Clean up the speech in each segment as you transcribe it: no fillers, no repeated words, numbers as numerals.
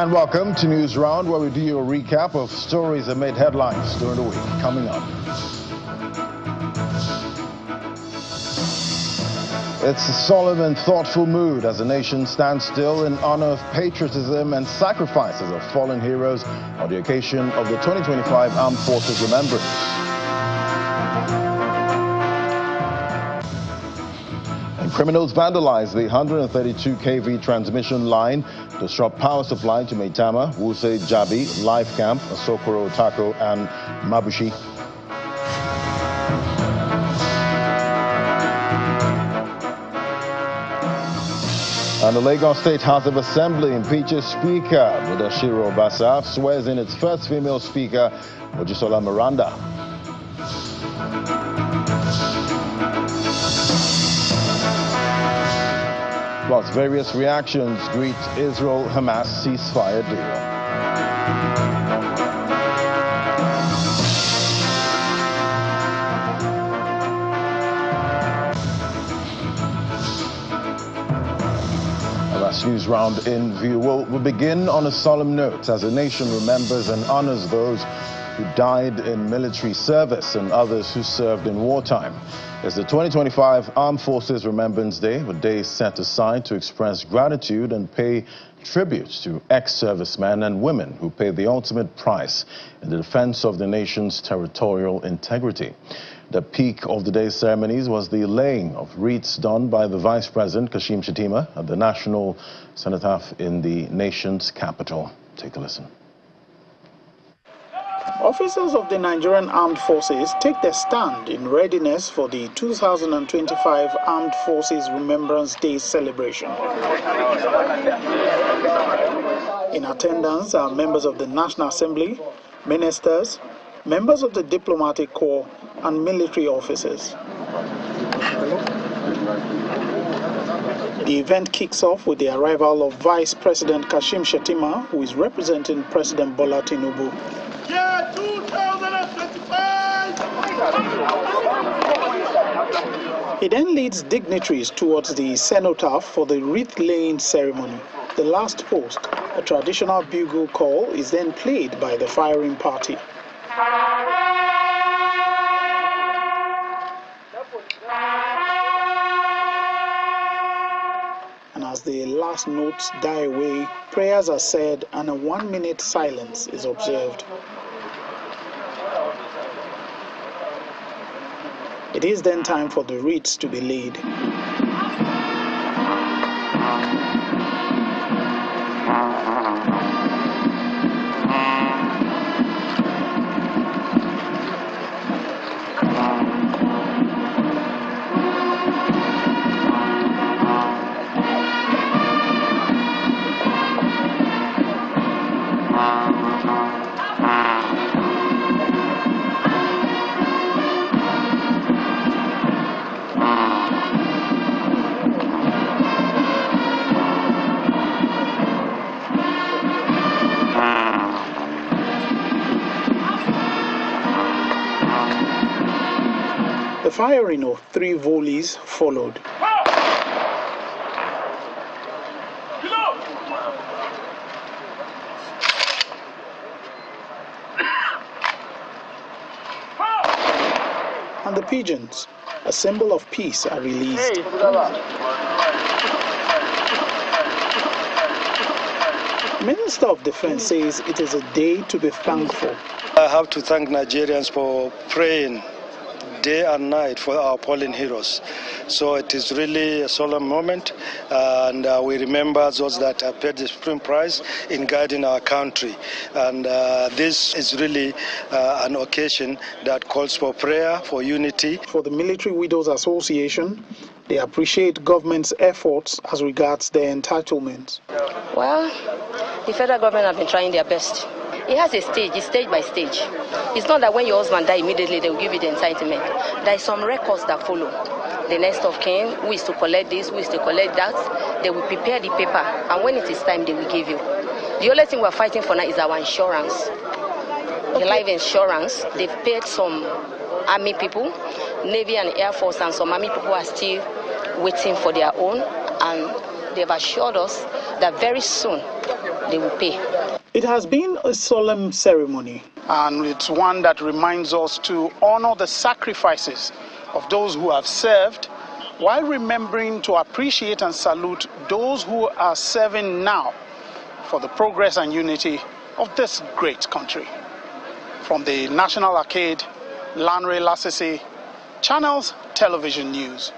And welcome to News Round, where we do you a recap of stories that made headlines during the week. Coming up, it's a solemn and thoughtful mood as the nation stands still in honor of patriotism and sacrifices of fallen heroes on the occasion of the 2025 Armed Forces Remembrance. And criminals vandalized the 132 kV transmission line, disrupt power supply to Maitama, Wuse, Jabi, Life Camp, Asokoro, Tako, and Mabushi. And the Lagos State House of Assembly impeaches Speaker Mudashiru Obasa, swears in its first female speaker, Mojisola Miranda. Plus, various reactions greet Israel-Hamas ceasefire deal. News Round in view. We'll begin on a solemn note as the nation remembers and honors those who died in military service and others who served in wartime. It's the 2025 Armed Forces Remembrance Day, a day set aside to express gratitude and pay tribute to ex-servicemen and women who paid the ultimate price in the defense of the nation's territorial integrity. The peak of the day's ceremonies was the laying of wreaths done by the Vice President, Kashim Shettima, at the National Cenotaph in the nation's capital. Take a listen. Officers of the Nigerian Armed Forces take their stand in readiness for the 2025 Armed Forces Remembrance Day celebration. In attendance are members of the National Assembly, ministers, members of the Diplomatic Corps, and military officers. The event kicks off with the arrival of Vice President Kashim Shettima, who is representing President Bola Tinubu. Yeah, 2025! He then leads dignitaries towards the cenotaph for the wreath-laying ceremony. The last post, a traditional bugle call, is then played by the firing party. And as the last notes die away, prayers are said and a 1-minute silence is observed. It is then time for the wreaths to be laid. The firing of 3 volleys followed. And the pigeons, a symbol of peace, are released. Minister of Defense says it is a day to be thankful. I have to thank Nigerians for praying day and night for our fallen heroes. So it is really a solemn moment, and we remember those that have paid the supreme price in guiding our country. And this is really an occasion that calls for prayer, for unity. For the Military Widows Association, they appreciate government's efforts as regards their entitlements. Well, the federal government have been trying their best. It has a stage, it's stage by stage. It's not that when your husband dies immediately, they will give you the entitlement. There are some records that follow. The next of kin, who is to collect this, who is to collect that, they will prepare the paper, and when it is time, they will give you. The only thing we're fighting for now is our insurance. The life insurance, they've paid some army people, Navy and Air Force, and some army people are still waiting for their own, and they've assured us that very soon they will pay. It has been a solemn ceremony, and it's one that reminds us to honor the sacrifices of those who have served, while remembering to appreciate and salute those who are serving now for the progress and unity of this great country. From the National Arcade, Lanre Lasese, Channels Television News.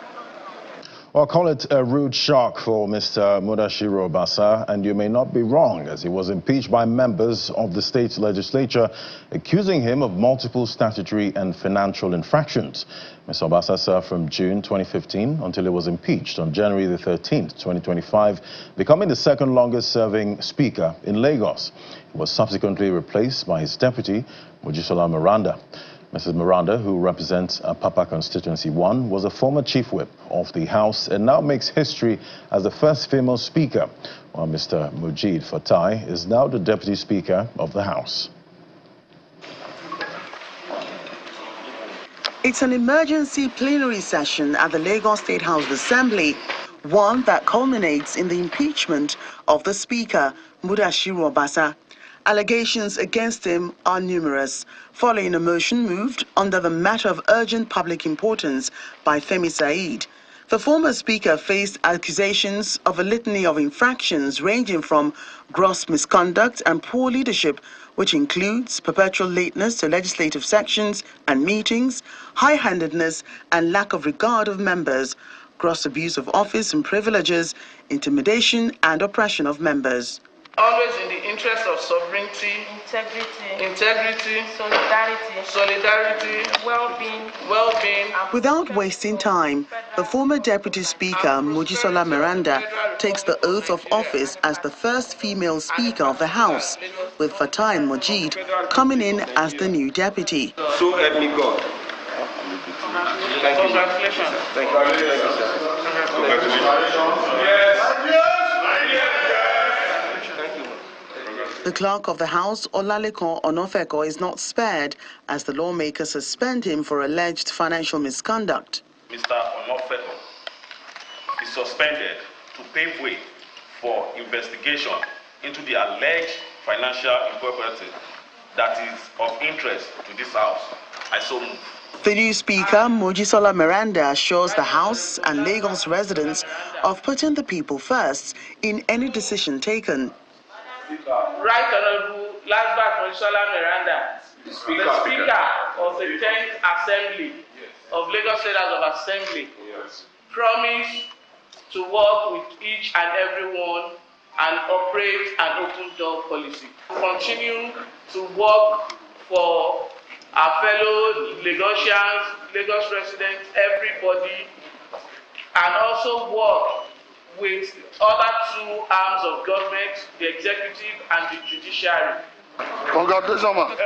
Well, call it a rude shock for Mr. Mudashiru Obasa, and you may not be wrong, as he was impeached by members of the state legislature, accusing him of multiple statutory and financial infractions. Mr. Obasa served from June 2015 until he was impeached on January the 13th, 2025, becoming the second longest serving speaker in Lagos. He was subsequently replaced by his deputy, Mojisola Miranda. Mrs. Miranda, who represents Apapa Constituency 1, was a former chief whip of the House and now makes history as the first female speaker, while Mr. Mujib Fatai is now the deputy speaker of the House. It's an emergency plenary session at the Lagos State House of Assembly, one that culminates in the impeachment of the Speaker, Mudashiru Obasa. Allegations against him are numerous, following a motion moved under the matter of urgent public importance by Femi Said. The former speaker faced accusations of a litany of infractions ranging from gross misconduct and poor leadership, which includes perpetual lateness to legislative sections and meetings, high-handedness and lack of regard of members, gross abuse of office and privileges, intimidation and oppression of members. Always in the interest of sovereignty, integrity, solidarity, well-being. Without wasting time, the former Deputy Speaker, Mojisola Miranda, takes the oath of office as the first female Speaker of the House, with Fatai Mojid coming in as the new deputy. So help me God. Congratulations. Thank you. The clerk of the House, Olalekan Onofeko, is not spared as the lawmakers suspend him for alleged financial misconduct. Mr. Onofeko is suspended to pave way for investigation into the alleged financial impropriety that is of interest to this House. I so move. The new Speaker, Mojisola Miranda, assures the House and Lagos residents of putting the people first in any decision taken. Right Honorable Mojisola Miranda, the Speaker of the 10th Assembly of Lagos State House of Assembly, promise to work with each and everyone and operate an open door policy. Continue to work for our fellow Lagosians, Lagos residents, everybody, and also work with other two arms of government, the executive and the judiciary.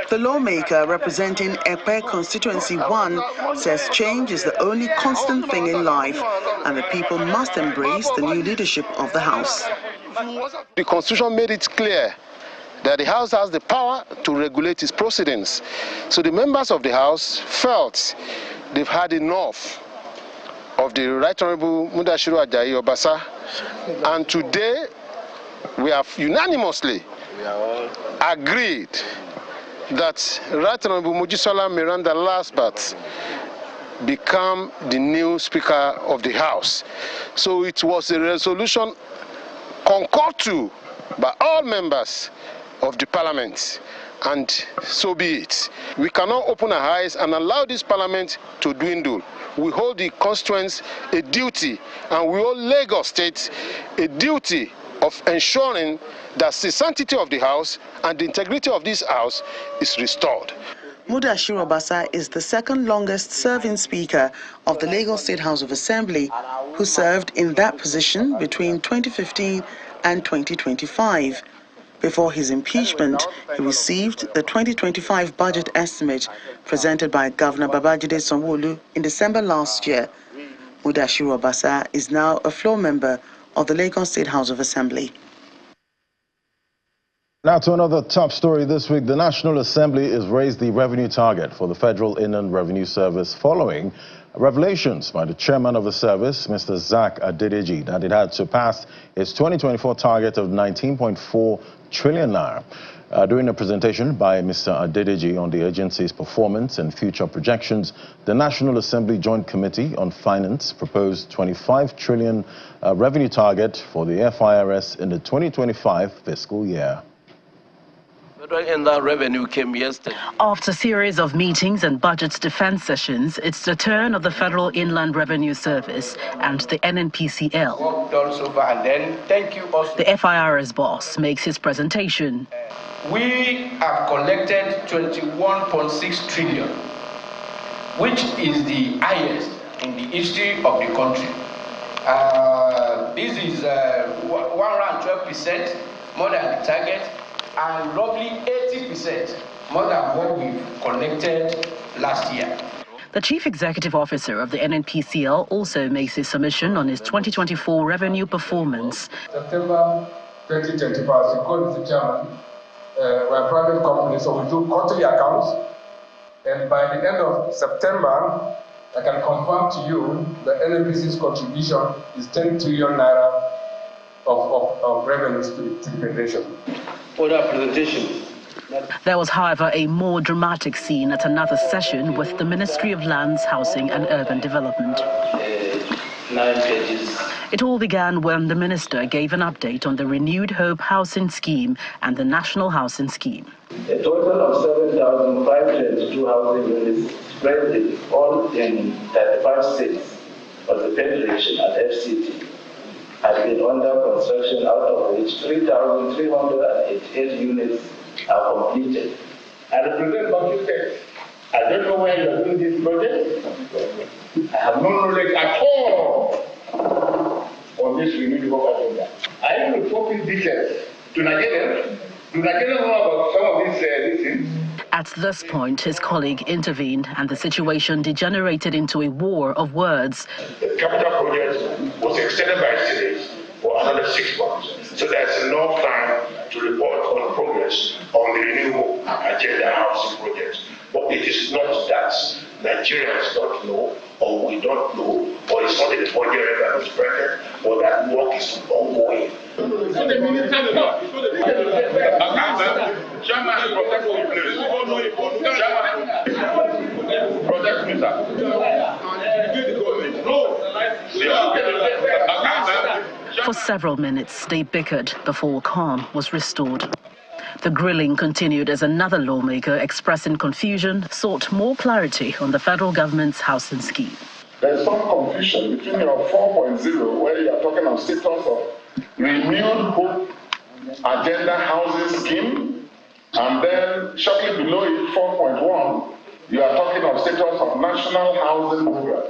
The lawmaker representing Epe Constituency 1 says change is the only constant thing in life and the people must embrace the new leadership of the House. The Constitution made it clear that the House has the power to regulate its proceedings. So the members of the House felt they've had enough of the Right Honorable Mudashiru Obasa, and today we have unanimously agreed that Right Honorable Mojisola Miranda last but become the new Speaker of the House. So it was a resolution concurred to by all members of the Parliament, and so be it. We cannot open our eyes and allow this Parliament to dwindle. We hold the constituents a duty, and we hold Lagos State a duty of ensuring that the sanctity of the House and the integrity of this House is restored. Mudashiru Obasa is the second longest serving Speaker of the Lagos State House of Assembly, who served in that position between 2015 and 2025. Before his impeachment, he received the 2025 budget estimate presented by Governor Babajide Sanwo-Olu in December last year. Mudashiru Obasa is now a floor member of the Lagos State House of Assembly. Now to another top story this week. The National Assembly has raised the revenue target for the Federal Inland Revenue Service following revelations by the chairman of the service, Mr. Zach Adedeji, that it had surpassed its 2024 target of 19.4 trillion naira. During a presentation by Mr. Adedeji on the agency's performance and future projections, the National Assembly Joint Committee on Finance proposed 25 trillion revenue target for the FIRS in the 2025 fiscal year. And that revenue came yesterday. After a series of meetings and budget defense sessions, it's the turn of the Federal Inland Revenue Service and the NNPCL. The FIRS boss makes his presentation. We have collected 21.6 trillion, which is the highest in the history of the country. This is 112% more than the target, and roughly 80% more than what we've collected last year. The Chief Executive Officer of the NNPCL also makes his submission on his 2024 revenue performance. September 2025, according to the chairman, we're a private company, so we do quarterly accounts. And by the end of September, I can confirm to you the NNPC's contribution is 10 trillion naira of revenues to the federation. For that presentation. There was, however, a more dramatic scene at another session with the Ministry of Lands, Housing and Urban Development. 9 pages. It all began when the minister gave an update on the Renewed Hope Housing Scheme and the National Housing Scheme. A total of 7,522 housing units spread all in 35 states of the Federation at FCT have been under construction, out of which 3,388 units are completed. I represent Bank State. I don't know where you are doing this project. I have no knowledge at all on this renewed hope agenda. I am reporting details to Nigerians. Do Nigerians know about some of these things? At this point, his colleague intervened and the situation degenerated into a war of words. The capital project was extended by 6 days for another 6 months. So there's enough time to report on progress on the renewable agenda housing project. But it is not that Nigerians don't know, or we don't know, or it's not a project that is pregnant, but that work is ongoing. For several minutes, they bickered before calm was restored. The grilling continued as another lawmaker, expressing confusion, sought more clarity on the federal government's housing scheme. There's some confusion between your 4.0, where you are talking of status of Renewed Hope Agenda Housing Scheme, and then shortly below it, 4.1, you are talking of status of National Housing Program.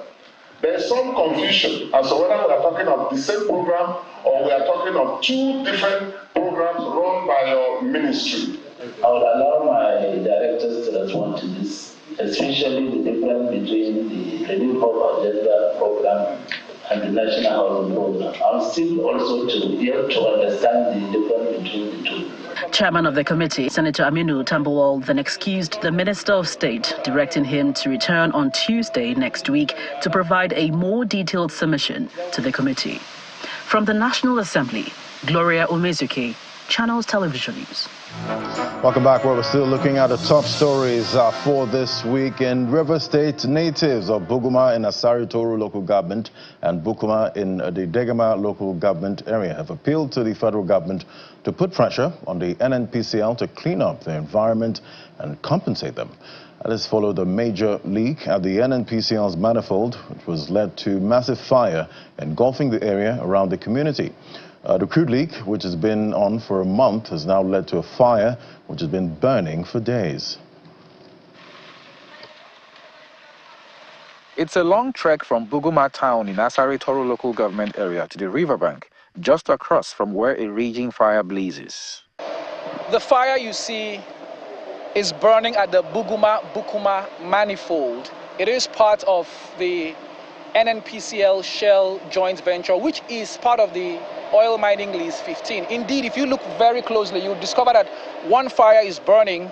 There's some confusion as to whether we are talking of the same program or we are talking of 2 different programs run by your ministry. I would allow my directors to respond to this, especially the difference between the Renewed Hope Agenda program and the National Housing Program. I'm still also to be able to understand the difference between the 2. Chairman of the committee, Senator Aminu Tambuwal, then excused the Minister of State, directing him to return on Tuesday next week to provide a more detailed submission to the committee. From the National Assembly, Gloria Umezuke, Channels Television News. Welcome back, where we're still looking at the top stories for this week. In River State, natives of Buguma in Asari Toru local government and Bukuma in the Degama local government area have appealed to the federal government to put pressure on the NNPCL to clean up the environment and compensate them. This followed a major leak at the NNPCL's manifold, which was led to massive fire engulfing the area around the community. The crude leak, which has been on for a month, has now led to a fire which has been burning for days. It's a long trek from Buguma town in Asari Toru local government area to the riverbank, just across from where a raging fire blazes. The fire you see is burning at the Bukuma manifold. It is part of the NNPCL Shell joint venture, which is part of the Oil Mining Lease 15. Indeed, if you look very closely, you'll discover that one fire is burning,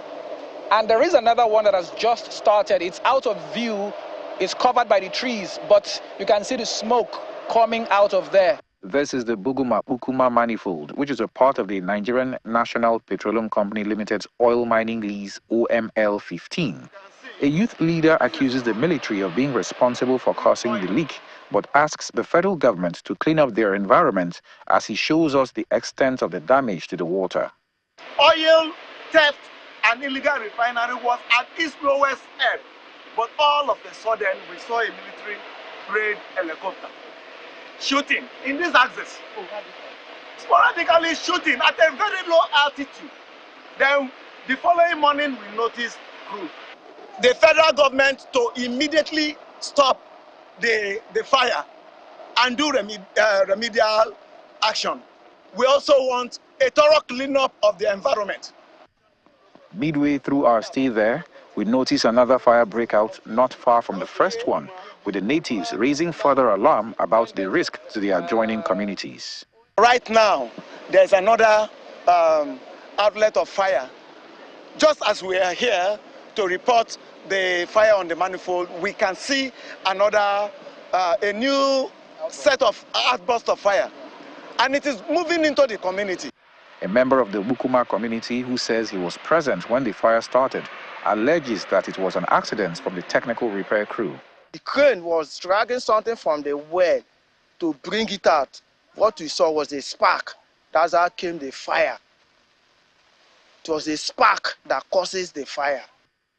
and there is another one that has just started. It's out of view, it's covered by the trees, but you can see the smoke coming out of there. This is the Buguma manifold, which is a part of the Nigerian National Petroleum Company Limited's oil mining lease OML 15. A youth leader accuses the military of being responsible for causing the leak, but asks the federal government to clean up their environment as he shows us the extent of the damage to the water. Oil theft and illegal refinery was at its lowest ebb, but all of a sudden we saw a military-grade helicopter shooting in this axis, sporadically shooting at a very low altitude. Then the following morning we noticed crude. The federal government to immediately stop the fire and do remedial action. We also want a thorough cleanup of the environment. Midway through our stay there, we notice another fire breakout not far from the first one, with the natives raising further alarm about the risk to the adjoining communities. Right now, there's another outlet of fire. Just as we are here to report the fire on the manifold, we can see another, a new set of outbursts of fire, and it is moving into the community. A member of the Bukuma community who says he was present when the fire started alleges that it was an accident from the technical repair crew. The crane was dragging something from the well to bring it out. What we saw was a spark. That's how came the fire. It was a spark that causes the fire.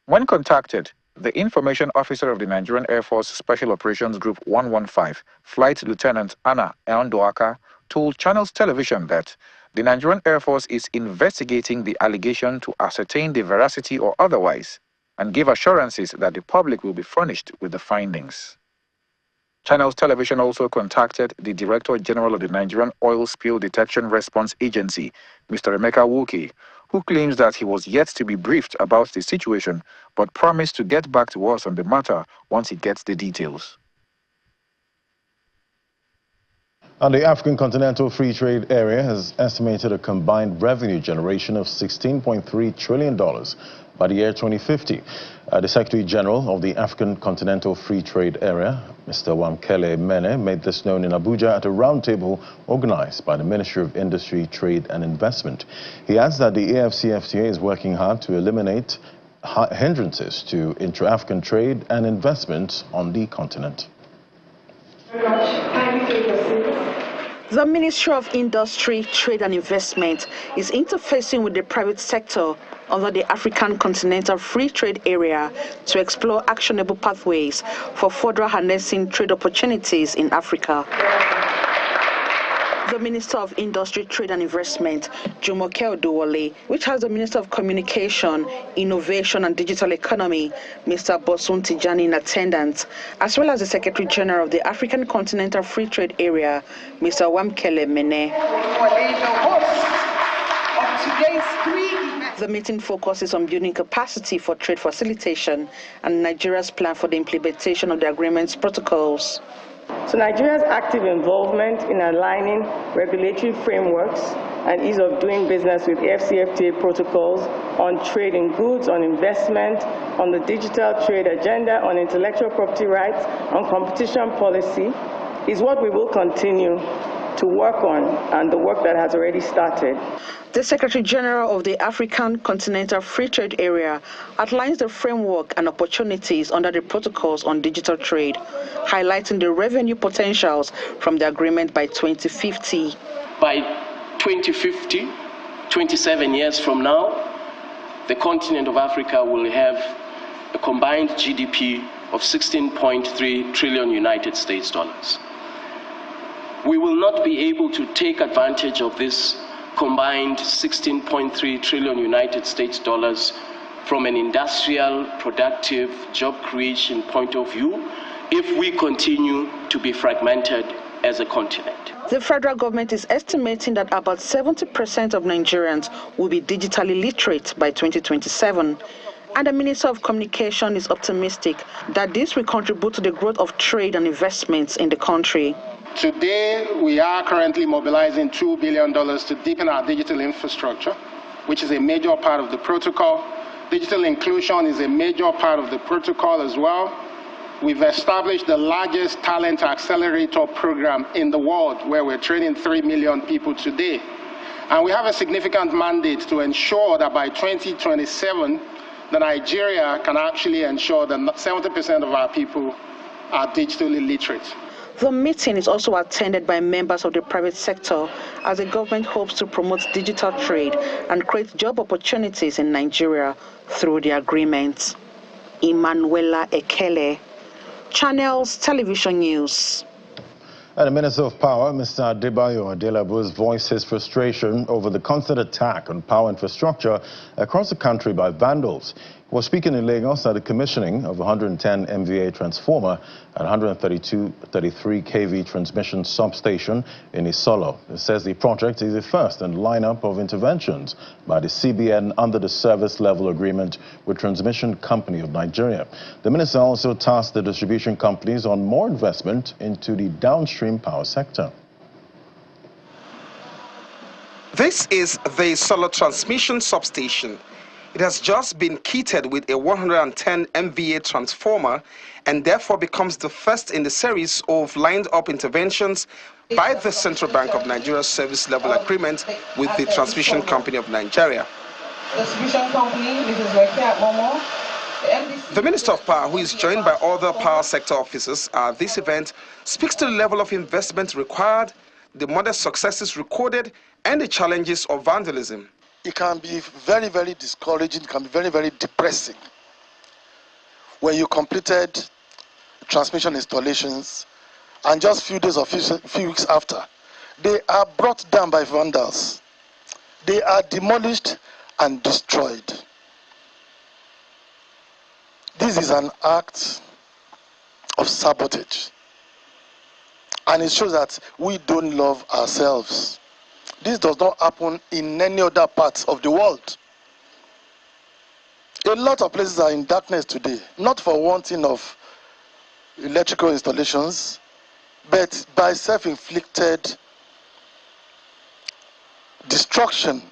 When contacted, the information officer of the Nigerian Air Force Special Operations Group 115, Flight Lieutenant Anna Eondoaka, told Channels Television that the Nigerian Air Force is investigating the allegation to ascertain the veracity or otherwise, and gave assurances that the public will be furnished with the findings. Channels Television also contacted the Director General of the Nigerian Oil Spill Detection Response Agency, Mr. Emeka Woke, who claims that he was yet to be briefed about the situation, but promised to get back to us on the matter once he gets the details. And the African Continental Free Trade Area has estimated a combined revenue generation of $16.3 trillion by the year 2050. The Secretary General of the African Continental Free Trade Area, Mr. Wamkele Mene, made this known in Abuja at a roundtable organized by the Ministry of Industry, Trade and Investment. He adds that the AFCFTA is working hard to eliminate hindrances to intra-African trade and investment on the continent. The Ministry of Industry, Trade and Investment is interfacing with the private sector under the African Continental Free Trade Area to explore actionable pathways for further harnessing trade opportunities in Africa. The Minister of Industry, Trade and Investment, Jumoke Odowole, which has the Minister of Communication, Innovation and Digital Economy, Mr. Bosun Tijani in attendance, as well as the Secretary General of the African Continental Free Trade Area, Mr. Wamkele Mene. The meeting focuses on building capacity for trade facilitation and Nigeria's plan for the implementation of the agreement's protocols. So Nigeria's active involvement in aligning regulatory frameworks and ease of doing business with AFCFTA protocols on trade in goods, on investment, on the digital trade agenda, on intellectual property rights, on competition policy is what we will continue to work on, and the work that has already started. The Secretary General of the African Continental Free Trade Area outlines the framework and opportunities under the protocols on digital trade, highlighting the revenue potentials from the agreement by 2050. By 2050, 27 years from now, the continent of Africa will have a combined GDP of 16.3 trillion United States dollars. We will not be able to take advantage of this combined 16.3 trillion United States dollars from an industrial, productive, job creation point of view if we continue to be fragmented as a continent. The federal government is estimating that about 70% of Nigerians will be digitally literate by 2027. And the Minister of Communication is optimistic that this will contribute to the growth of trade and investments in the country. Today, we are currently mobilizing $2 billion to deepen our digital infrastructure, which is a major part of the protocol. Digital inclusion is a major part of the protocol as well. we've established the largest talent accelerator program in the world, where we're training 3 million people today. And we have a significant mandate to ensure that by 2027, Nigeria can actually ensure that 70% of our people are digitally literate. The meeting is also attended by members of the private sector as the government hopes to promote digital trade and create job opportunities in Nigeria through the agreement. Emanuela Ekele, Channels Television News. And the Minister of Power, Mr. Adebayo Adelabu, has voiced his frustration over the constant attack on power infrastructure across the country by vandals. He was speaking in Lagos at the commissioning of a 110 MVA transformer at 132-33 kV transmission substation in Isolo. It says the project is the first in the lineup of interventions by the CBN under the service level agreement with Transmission Company of Nigeria. The minister also tasked the distribution companies on more investment into the downstream power sector. This is the Isolo transmission substation. It has just been kitted with a 110 MVA transformer and therefore becomes the first in the series of lined-up interventions by the Central Bank of Nigeria's service level agreement with the Transmission Company of Nigeria. The Minister of Power, who is joined by other power sector officers at this event, speaks to the level of investment required, the modest successes recorded, and the challenges of vandalism. It can be very, very discouraging, it can be very, very depressing when you completed transmission installations and just few days or few weeks after, they are brought down by vandals. They are demolished and destroyed. This is an act of sabotage, and it shows that we don't love ourselves. This does not happen in any other parts of the world. A lot of places are in darkness today, not for wanting of electrical installations, but by self-inflicted destruction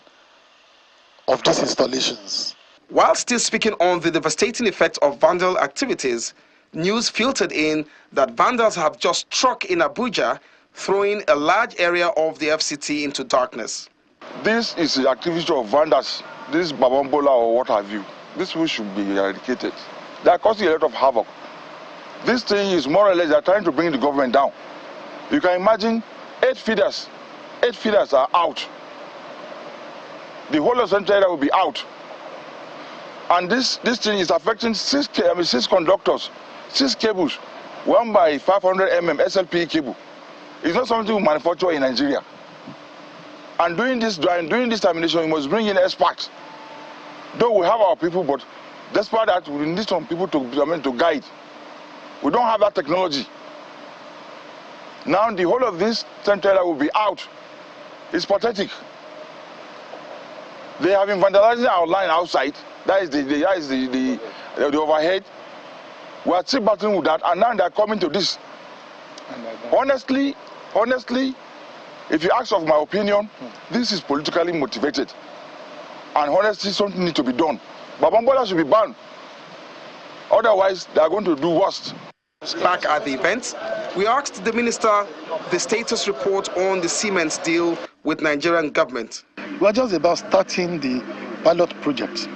of these installations. While still speaking on the devastating effect of vandal activities, news filtered in that vandals have just struck in Abuja, throwing a large area of the FCT into darkness. This is the activity of vandals, this Babambola or what have you. This should be eradicated. They are causing a lot of havoc. This thing is more or less, they are trying to bring the government down. You can imagine 8 feeders are out. The whole of Central area will be out. And this thing is affecting 6 conductors, 6 cables, one by 500 mm SLPE cable. It's not something we manufacture in Nigeria. And doing this termination, we must bring in experts. Though we have our people, but despite that, we need some people to guide. We don't have that technology. Now the whole of this Central area will be out. It's pathetic. They have been vandalizing our line outside. That is the overhead. We are still battling with that, and now they are coming to this. Honestly, if you ask of my opinion, this is politically motivated. And honestly, something needs to be done. Babambola should be banned. Otherwise, they are going to do worse. Back at the event, we asked the minister the status report on the cement deal with Nigerian government. We are just about starting the pilot project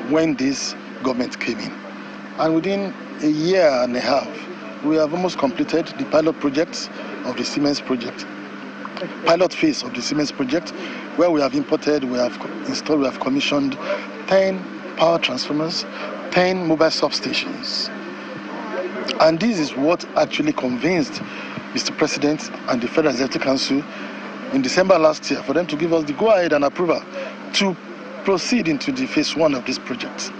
when this government came in. And within a year and a half, we have almost completed the pilot project of the Siemens project. Pilot phase of the Siemens project, where we have imported, we have installed, we have commissioned 10 power transformers, 10 mobile substations. And this is what actually convinced Mr. President and the Federal Executive Council in December last year for them to give us the go-ahead and approval to proceed into the phase 1 of this project.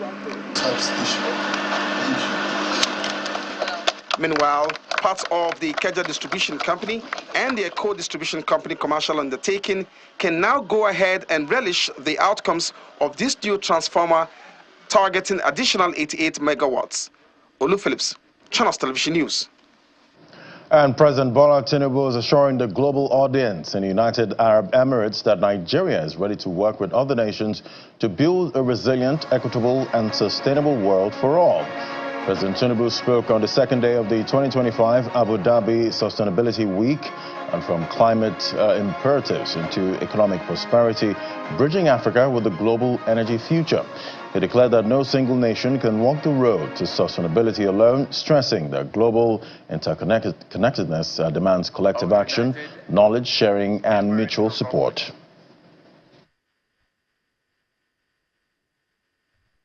Meanwhile, parts of the Ikeja Distribution Company and the Eco Distribution Company commercial undertaking can now go ahead and relish the outcomes of this new transformer targeting additional 88 megawatts. Olu Phillips, Channels Television News. And President Bola Tinubu is assuring the global audience in the United Arab Emirates that Nigeria is ready to work with other nations to build a resilient, equitable, and sustainable world for all. President Tinubu spoke on the second day of the 2025 Abu Dhabi Sustainability Week, and from climate imperatives into economic prosperity, bridging Africa with the global energy future. He declared that no single nation can walk the road to sustainability alone, stressing that global interconnectedness demands collective action, knowledge sharing, and mutual support.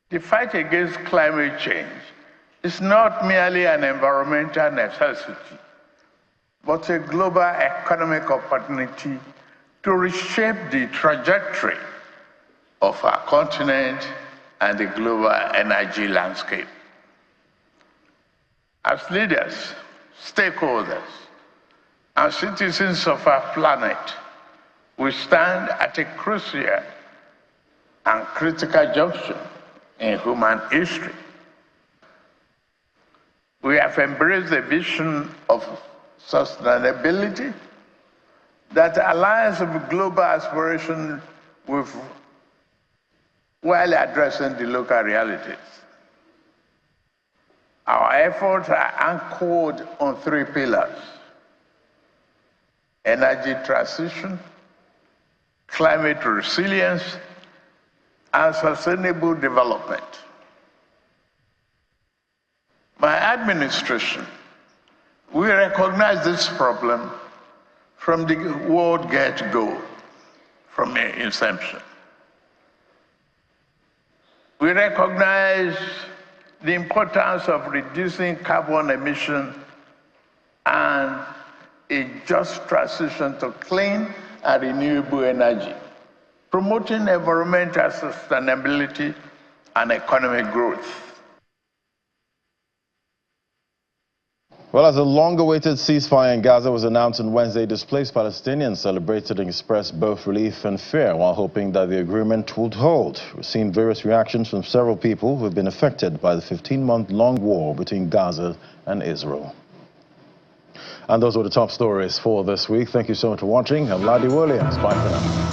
The fight against climate change is not merely an environmental necessity, but a global economic opportunity to reshape the trajectory of our continent and the global energy landscape. As leaders, stakeholders, and citizens of our planet, we stand at a crucial and critical junction in human history. We have embraced the vision of sustainability that aligns with global aspiration while addressing the local realities. Our efforts are anchored on three pillars: energy transition, climate resilience, and sustainable development. My administration, we recognize this problem from the word get-go, from the inception. We recognize the importance of reducing carbon emission and a just transition to clean and renewable energy, promoting environmental sustainability and economic growth. Well, as a long-awaited ceasefire in Gaza was announced on Wednesday, displaced Palestinians celebrated and expressed both relief and fear while hoping that the agreement would hold. We've seen various reactions from several people who have been affected by the 15-month-long war between Gaza and Israel. And those were the top stories for this week. Thank you so much for watching. I'm Ladi Williams. Bye for now.